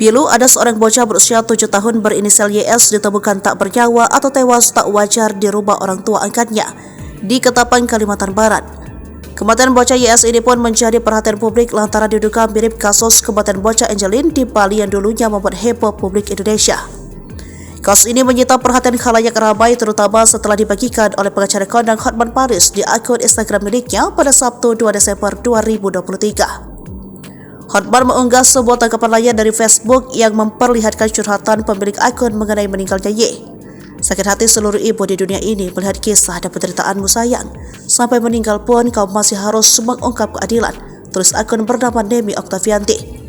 Pilu, ada seorang bocah berusia 7 tahun berinisial YS ditemukan tak bernyawa atau tewas tak wajar di rumah orang tua angkatnya di Ketapang, Kalimantan Barat. Kematian bocah YS ini pun menjadi perhatian publik lantaran diduga mirip kasus kematian bocah Angelin di Bali yang dulunya membuat heboh publik Indonesia. Kasus ini menyita perhatian khalayak ramai terutama setelah dibagikan oleh pengacara kondang Hotman Paris di akun Instagram miliknya pada Sabtu 2 Desember 2023. Hotman mengunggah sebuah tangkapan layar dari Facebook yang memperlihatkan curhatan pemilik akun mengenai meninggalnya Y. Sakit hati seluruh ibu di dunia ini melihat kisah dan penderitaanmu sayang. Sampai meninggal pun kau masih harus mengungkap keadilan, tulis akun bernama Nemi Oktavianti.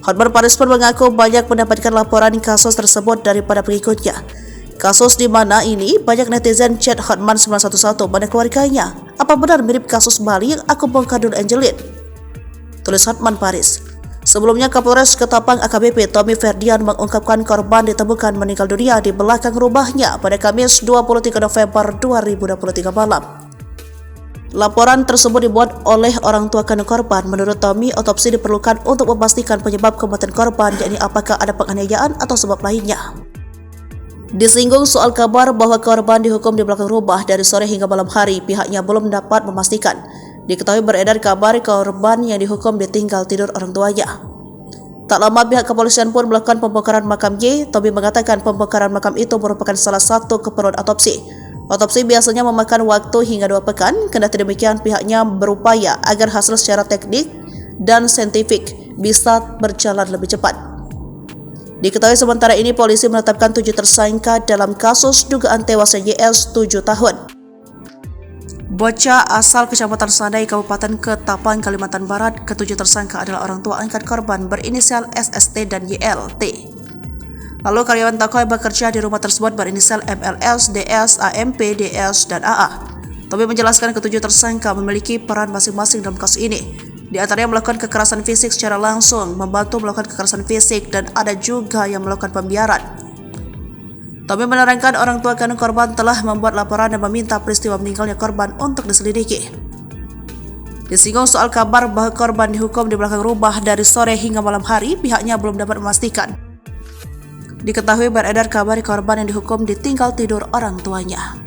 Hotman Paris pun mengaku banyak mendapatkan laporan kasus tersebut daripada pengikutnya. Kasus di mana ini banyak netizen chat Hotman 911 pada keluarganya. Apa benar mirip kasus Bali yang aku bongkar dulu Angelin? Tulis Hotman Paris. Sebelumnya Kapolres Ketapang AKBP Tommy Ferdian mengungkapkan korban ditemukan meninggal dunia di belakang rumahnya pada Kamis 23 November 2023 malam. Laporan tersebut dibuat oleh orang tua kandung korban. Menurut Tommy, otopsi diperlukan untuk memastikan penyebab kematian korban, yakni apakah ada penganiayaan atau sebab lainnya. Disinggung soal kabar bahwa korban dihukum di belakang rumah dari sore hingga malam hari, pihaknya belum dapat memastikan. Diketahui beredar kabar korban yang dihukum ditinggal tidur orang tuanya. Tak lama pihak kepolisian pun melakukan pembongkaran makam Y. Tommy mengatakan pembongkaran makam itu merupakan salah satu keperluan otopsi. Otopsi biasanya memakan waktu hingga 2 pekan, kendati demikian pihaknya berupaya agar hasil secara teknik dan saintifik bisa berjalan lebih cepat. Diketahui sementara ini polisi menetapkan 7 tersangka dalam kasus dugaan tewasnya YS 7 tahun. Bocah asal Kecamatan Sandai, Kabupaten Ketapang, Kalimantan Barat. Ketujuh tersangka adalah orang tua angkat korban berinisial SST dan YLT. Lalu karyawan toko yang bekerja di rumah tersebut berinisial MLS, DS, AMP, DS, dan AA. Tommy menjelaskan ketujuh tersangka memiliki peran masing-masing dalam kasus ini. Di antaranya melakukan kekerasan fisik secara langsung, membantu melakukan kekerasan fisik, dan ada juga yang melakukan pembiaran. Tommy menerangkan orang tua kandung korban telah membuat laporan dan meminta peristiwa meninggalnya korban untuk diselidiki. Disinggung soal kabar bahwa korban dihukum di belakang rumah dari sore hingga malam hari, pihaknya belum dapat memastikan. Diketahui beredar kabar korban yang dihukum ditinggal tidur orang tuanya.